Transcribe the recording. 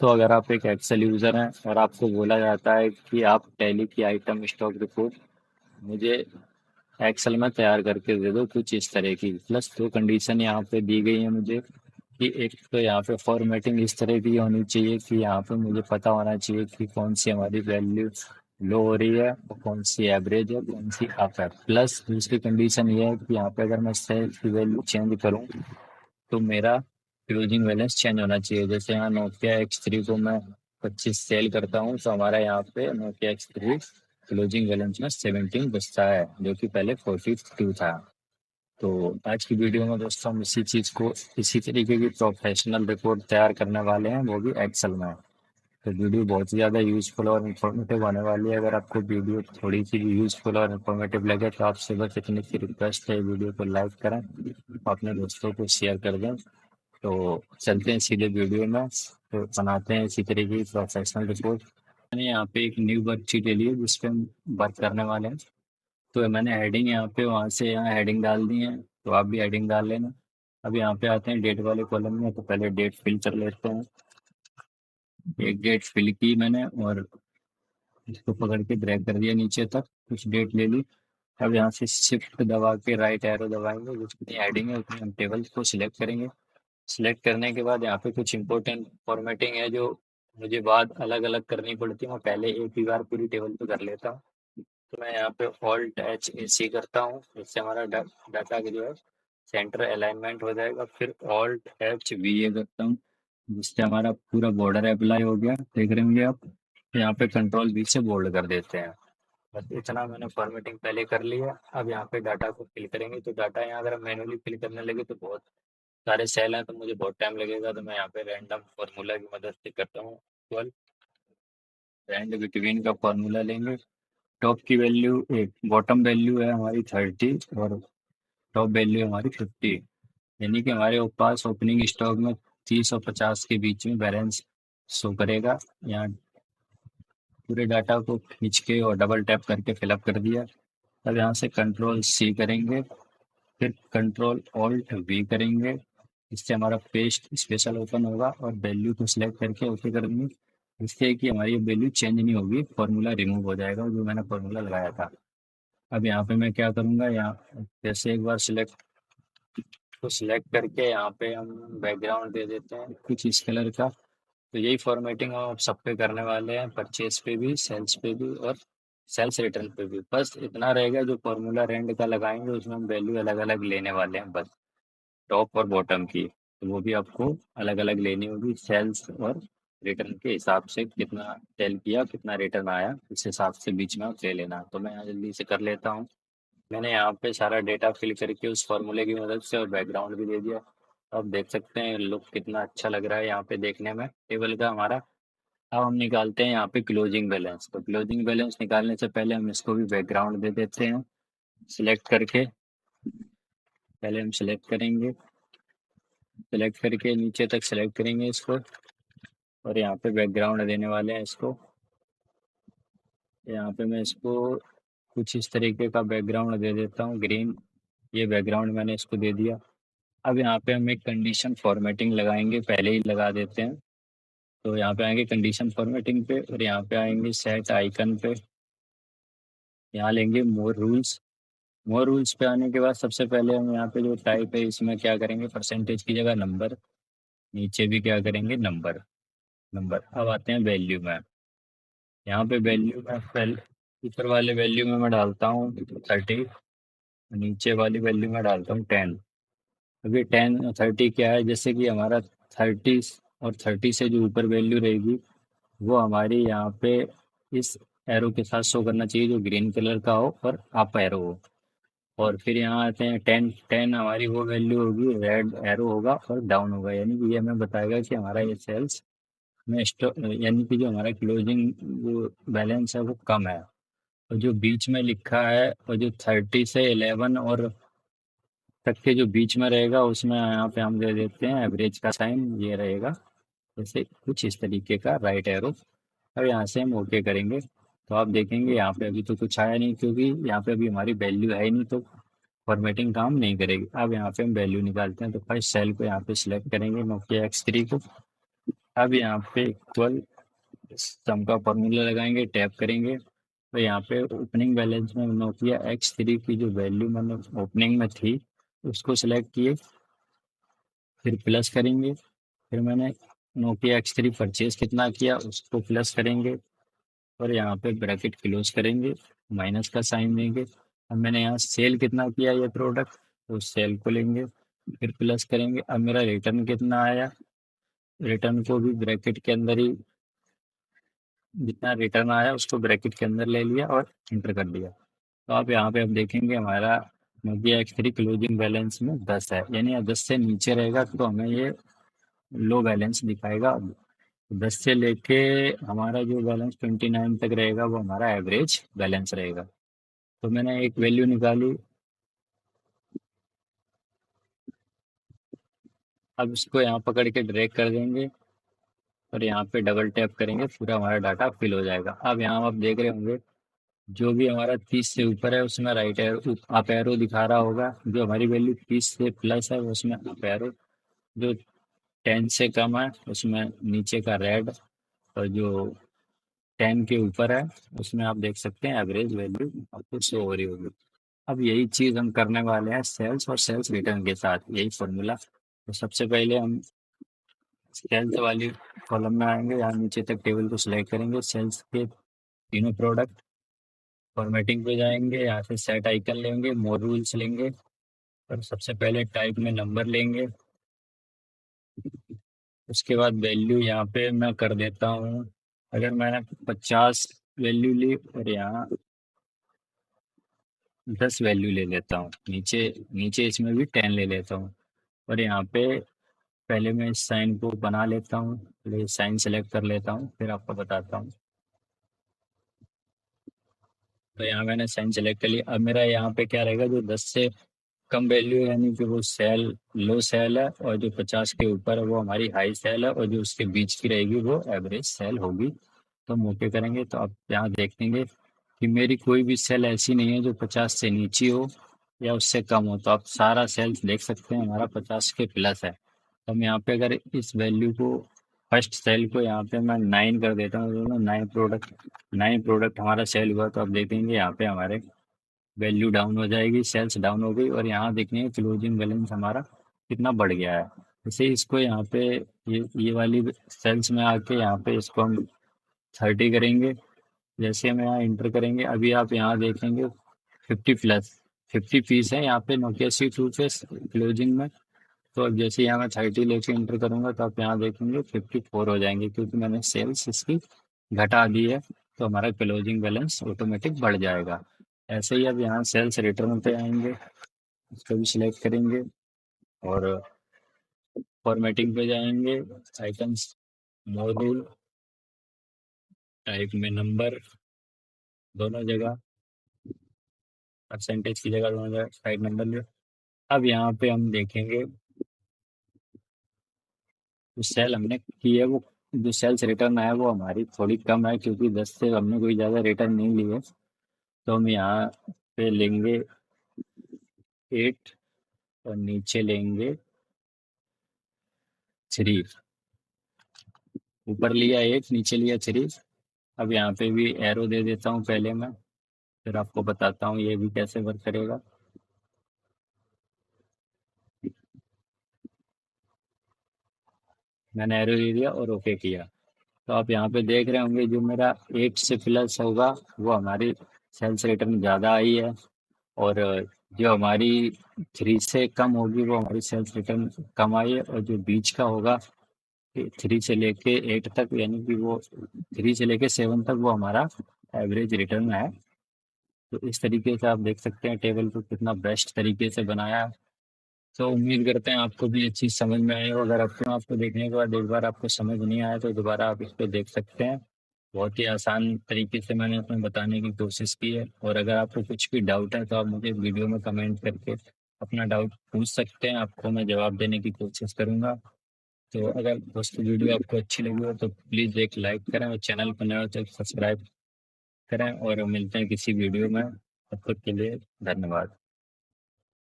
तो अगर आप एक एक्सेल यूज़र हैं और आपको बोला जाता है कि आप टैली की आइटम स्टॉक रिपोर्ट मुझे एक्सेल में तैयार करके दे दो कुछ इस तरह की, प्लस दो कंडीशन यहाँ पे दी गई है मुझे कि एक तो यहाँ पे फॉर्मेटिंग इस तरह की होनी चाहिए कि यहाँ पे मुझे पता होना चाहिए कि कौन सी हमारी वैल्यू लो हो रही है और कौन सी एवरेज है, कौन सी अप है। प्लस दूसरी कंडीशन ये है कि यहाँ पे अगर मैं सेल की वैल्यू चेंज करूँ तो मेरा क्लोजिंग बैलेंस चेंज होना चाहिए। जैसे यहाँ नोकिया X3 को मैं 25 सेल करता हूँ तो हमारा यहाँ पे नोकिया X3 क्लोजिंग बैलेंस में 17 बचता है, जो कि पहले 42 था। तो आज की वीडियो में दोस्तों हम इसी चीज़ को, इसी तरीके की प्रोफेशनल रिपोर्ट तैयार करने वाले हैं, वो भी एक्सेल में। तो वीडियो बहुत ही ज़्यादा यूज़फुल और इन्फॉर्मेटिव होने वाली है। अगर आपको वीडियो थोड़ी सी भी यूज़फुल और इन्फॉर्मेटिव लगे तो आपसे बस इतनी सी रिक्वेस्ट है, वीडियो को लाइक करें, अपने दोस्तों को शेयर कर दें। तो चलते हैं सीधे वीडियो में, तो बनाते हैं इसी तरीके की प्रोफेशनल रिपोर्ट। मैंने यहाँ पे एक न्यू वर्कशीट ले ली है जिस पे हम वर्क करने वाले हैं। तो मैंने हेडिंग यहाँ पे वहाँ से यहाँ हेडिंग डाल दी है, तो आप भी हेडिंग डाल लेना। अब यहाँ पे आते हैं डेट वाले कॉलम में, तो पहले डेट फिल कर लेते हैं। एक डेट फिल की मैंने और इसको पकड़ के ड्रैग कर दिया नीचे तक, कुछ डेट ले ली। अब यहाँ से शिफ्ट दबा के राइट एरो दबाएंगे, जितनी हेडिंग है उतनी हम टेबल को सिलेक्ट करेंगे। सिलेक्ट करने के बाद यहाँ पे कुछ इंपॉर्टेंट फॉर्मेटिंग है जो मुझे बाद अलग अलग करनी पड़ती है, मैं पहले एक ही बार पूरी टेबल पे कर लेता हूँ। तो मैं यहाँ पे Alt+H+C करता हूँ, जिससे हमारा डाटा का जो है सेंटर अलाइनमेंट हो जाएगा। फिर Alt+H+VA करता हूँ, जिससे हमारा पूरा बॉर्डर अप्लाई हो गया, देख रहे होंगे आप। यहाँ पे Ctrl+V से बोल्ड कर देते हैं। बस इतना मैंने फॉर्मेटिंग पहले कर लिया। अब यहाँ पे डाटा को फिल करेंगे, तो डाटा यहाँ अगर मैनुअली फिल करने लगे तो बहुत सारे सेल हैं, तो मुझे बहुत टाइम लगेगा। तो मैं यहाँ पे रैंडम फार्मूला की मदद से करता हूँ। इक्वल रैंड बिटवीन का फार्मूला लेंगे। टॉप की वैल्यू एक, बॉटम वैल्यू है हमारी 30 और टॉप वैल्यू हमारी 50, यानी कि हमारे पास ओपनिंग स्टॉक में 30 और 50 के बीच में बैलेंस शो करेगा। यहाँ पूरे डाटा को खींच के और डबल टैप करके फिलअप कर दिया। अब यहाँ से Ctrl+C करेंगे, फिर Ctrl+Alt+V करेंगे, इससे हमारा पेस्ट स्पेशल ओपन होगा और वैल्यू को सिलेक्ट करके ओके कर देंगे। इससे कि हमारी वैल्यू चेंज नहीं होगी, फॉर्मूला रिमूव हो जाएगा जो मैंने फॉर्मूला लगाया था। अब यहाँ पे मैं क्या करूँगा, यहाँ जैसे एक बार सिलेक्ट को सिलेक्ट करके यहाँ पे हम बैकग्राउंड दे देते हैं कुछ इस कलर का। तो यही फॉर्मेटिंग हम अब सब पे करने वाले हैं, परचेज पे भी, सेल्स पे भी और सेल्स रिटर्न पे भी। बस इतना रहेगा, जो फॉर्मूला रेंड का लगाएंगे उसमें हम वैल्यू अलग अलग लेने वाले हैं, बस टॉप और बॉटम की। तो वो भी आपको अलग अलग लेनी होगी, सेल्स और रिटर्न के हिसाब से, कितना सेल किया कितना रिटर्न आया उस हिसाब से बीच में आप ले लेना। तो मैं यहाँ जल्दी से कर लेता हूँ। मैंने यहाँ पे सारा डेटा फिल करके उस फॉर्मूले की मदद से और बैकग्राउंड भी दे दिया। अब देख सकते हैं लुक कितना अच्छा लग रहा है यहाँ पे देखने में टेबल का हमारा। अब हम निकालते हैं यहाँ पे क्लोजिंग बैलेंस। तो क्लोजिंग बैलेंस निकालने से पहले हम इसको भी बैकग्राउंड दे देते हैं सिलेक्ट करके। पहले हम सिलेक्ट करेंगे, सिलेक्ट करके नीचे तक सिलेक्ट करेंगे इसको, और यहाँ पे बैकग्राउंड देने वाले हैं इसको। यहाँ पे मैं इसको कुछ इस तरीके का बैकग्राउंड दे देता हूँ, ग्रीन। ये बैकग्राउंड मैंने इसको दे दिया। अब यहाँ पे हम एक कंडीशन फॉर्मेटिंग लगाएंगे, पहले ही लगा देते हैं। तो यहाँ पे आएंगे कंडीशन फॉर्मेटिंग पे और यहाँ पे आएंगे सेट आइकन पे। यहाँ लेंगे मोर रूल्स। मोर रूल्स पे आने के बाद सबसे पहले हम यहाँ पे जो टाइप है इसमें क्या करेंगे, परसेंटेज की जगह नंबर, नीचे भी क्या करेंगे नंबर। नंबर अब आते हैं वैल्यू में। यहाँ पे वैल्यू में पहले ऊपर वाले वैल्यू में मैं डालता हूँ 30, नीचे वाली वैल्यू में डालता हूँ 10। अभी 10 30 क्या है, जैसे कि हमारा 30 और 30 से जो ऊपर वैल्यू रहेगी वो हमारी यहाँ पे इस एरो के साथ शो करना चाहिए, जो ग्रीन कलर का हो और अप एरो हो। और फिर यहाँ आते हैं 10 हमारी वो वैल्यू होगी, रेड एरो होगा और डाउन होगा, यानी कि ये हमें बताएगा कि हमारा ये सेल्स में स्टॉक, यानी कि जो हमारा क्लोजिंग जो बैलेंस है वो कम है। और जो बीच में लिखा है और जो 30 से 11 और तक के जो बीच में रहेगा उसमें यहाँ पे हम दे देते हैं एवरेज का साइन, ये रहेगा जैसे कुछ इस तरीके का राइट एरो। अब यहाँ से हम ओके करेंगे तो आप देखेंगे यहाँ पे अभी तो कुछ आया नहीं, क्योंकि यहाँ पे अभी हमारी वैल्यू है ही नहीं, तो फॉर्मेटिंग काम नहीं करेगी। अब यहाँ पे हम वैल्यू निकालते हैं, तो फर्स्ट सेल को यहाँ पे सिलेक्ट करेंगे नोकिया X3 को। अब यहाँ पे इक्वल सम का फॉर्मूला लगाएंगे, टैप करेंगे, तो यहाँ पे ओपनिंग बैलेंस में नोकिया X3 की जो वैल्यू मैंने ओपनिंग में थी उसको सिलेक्ट किए, फिर प्लस करेंगे, फिर मैंने नोकिया X3 परचेज कितना किया उसको प्लस करेंगे, और यहाँ पे ब्रैकेट क्लोज करेंगे, माइनस का साइन देंगे। अब मैंने यहाँ सेल कितना किया ये प्रोडक्ट, तो सेल को लेंगे, फिर प्लस करेंगे। अब मेरा रिटर्न कितना आया, रिटर्न को भी ब्रैकेट के अंदर ही, जितना रिटर्न आया उसको ब्रैकेट के अंदर ले लिया और इंटर कर दिया। तो आप यहाँ पे अब देखेंगे हमारा नोकिया X3 क्लोजिंग बैलेंस में 10 है, यानी 10 से नीचे रहेगा तो हमें ये लो बैलेंस दिखाएगा। 10 से लेके हमारा जो बैलेंस 29 तक रहेगा वो हमारा एवरेज बैलेंस रहेगा। तो मैंने एक वैल्यू निकाली, अब इसको यहाँ पकड़ के ड्रैग कर देंगे और यहाँ पे डबल टैप करेंगे, पूरा हमारा डाटा फिल हो जाएगा। अब यहाँ आप देख रहे होंगे जो भी हमारा 30 से ऊपर है उसमें राइट एरो अप एरो दिखा रहा होगा, जो हमारी वैल्यू 30 से प्लस है उसमें अप एरो, जो 10 से कम है उसमें नीचे का रेड, और जो 10 के ऊपर है उसमें आप देख सकते हैं एवरेज वैल्यू आपको शो हो रही होगी। अब यही चीज हम करने वाले हैं सेल्स और सेल्स रिटर्न के साथ, यही फॉर्मूला। तो सबसे पहले हम सेल्स वाली कॉलम में आएंगे, यहाँ नीचे तक टेबल को सिलेक्ट करेंगे, सेल्स के तीनों प्रोडक्ट, फॉर्मेटिंग पे जाएंगे, यहाँ से सेट आइकन लेंगे, मोर रूल्स लेंगे, और सबसे पहले टाइप में नंबर लेंगे। उसके बाद वैल्यू यहाँ पे मैं कर देता हूँ, अगर मैंने 50 वैल्यू ली और यहाँ 10 वैल्यू ले लेता हूँ, नीचे नीचे इसमें भी 10 ले लेता हूँ, और यहाँ पे पहले मैं इस साइन को बना लेता हूँ, पहले साइन सेलेक्ट कर लेता हूँ फिर आपको बताता हूँ। तो यहाँ मैंने साइन सेलेक्ट कर लिया। अब मेरा यहाँ पे क्या रहेगा, जो 10 से कम वैल्यू है यानी कि वो सेल लो सेल है, और जो 50 के ऊपर है वो हमारी हाई सेल है, और जो उसके बीच की रहेगी वो एवरेज सेल होगी। तो हम ओके करेंगे तो आप यहाँ देखेंगे कि मेरी कोई भी सेल ऐसी नहीं है जो 50 से नीचे हो या उससे कम हो, तो आप सारा सेल्स देख सकते हैं हमारा 50 के प्लस है। तो हम यहाँ पे अगर इस वैल्यू को फर्स्ट सेल को यहाँ पे मैं 9 कर देता हूँ, दोनों 9 प्रोडक्ट हमारा सेल हुआ, तो आप देखेंगे यहाँ पे हमारे वैल्यू डाउन हो जाएगी, सेल्स डाउन हो गई, और यहाँ देखेंगे क्लोजिंग बैलेंस हमारा कितना बढ़ गया है। जैसे इसको यहाँ पे ये वाली सेल्स में आके यहाँ पे इसको हम 30 करेंगे, जैसे हम यहाँ इंटर करेंगे अभी आप यहाँ देखेंगे 50 पीस है यहाँ पे नोकिया C2 पे क्लोजिंग में। तो अब जैसे यहाँ मैं 30 लेके इंटर करूंगा तो आप यहाँ देखेंगे 54 हो जाएंगे, क्योंकि मैंने सेल्स इसकी घटा दी है, तो हमारा क्लोजिंग बैलेंस ऑटोमेटिक बढ़ जाएगा। ऐसे ही अब यहाँ सेल्स रिटर्न पे आएंगे, इसको भी सिलेक्ट करेंगे और फॉर्मेटिंग पे जाएंगे, आइकन्स, मोर रूल, टाइप में नंबर दोनों जगह, परसेंटेज की जगह दोनों जगह साइड नंबर लियो। अब यहाँ पे हम देखेंगे जो सेल हमने की है वो, जो सेल्स रिटर्न आया वो हमारी थोड़ी कम है, क्योंकि 10 से हमने कोई ज़्यादा रिटर्न नहीं लिए। तो हम यहाँ पे लेंगे 8 और नीचे लेंगे 3, ऊपर लिया 8 नीचे लिया 3। अब यहाँ पे भी एरो दे देता हूँ पहले मैं, फिर आपको बताता हूँ ये भी कैसे वर्क करेगा। मैंने एरो दे दिया और ओके किया, तो आप यहाँ पे देख रहे होंगे जो मेरा 8 से प्लस होगा वो हमारी सेल्स रिटर्न ज़्यादा आई है, और जो हमारी 3 से कम होगी वो हमारी सेल्स रिटर्न कम आई है, और जो बीच का होगा 3 से लेके 8 तक, यानी कि वो 3 से लेके 7 तक वो हमारा एवरेज रिटर्न है। तो इस तरीके से आप देख सकते हैं टेबल को कितना बेस्ट तरीके से बनाया है। तो उम्मीद करते हैं आपको भी ये चीज़ समझ में आई हो। अगर आपको देखने के बाद एक बार आपको समझ नहीं आया तो दोबारा आप इसको देख सकते हैं। बहुत ही आसान तरीके से मैंने उसमें बताने की कोशिश की है, और अगर आपको कुछ भी डाउट है तो आप मुझे वीडियो में कमेंट करके अपना डाउट पूछ सकते हैं, आपको मैं जवाब देने की कोशिश करूंगा। तो अगर दोस्तों वीडियो आपको अच्छी लगी हो तो प्लीज़ एक लाइक करें, और चैनल पर नए हो तो सब्सक्राइब करें, और मिलते हैं किसी वीडियो में। तब तक के लिए धन्यवाद।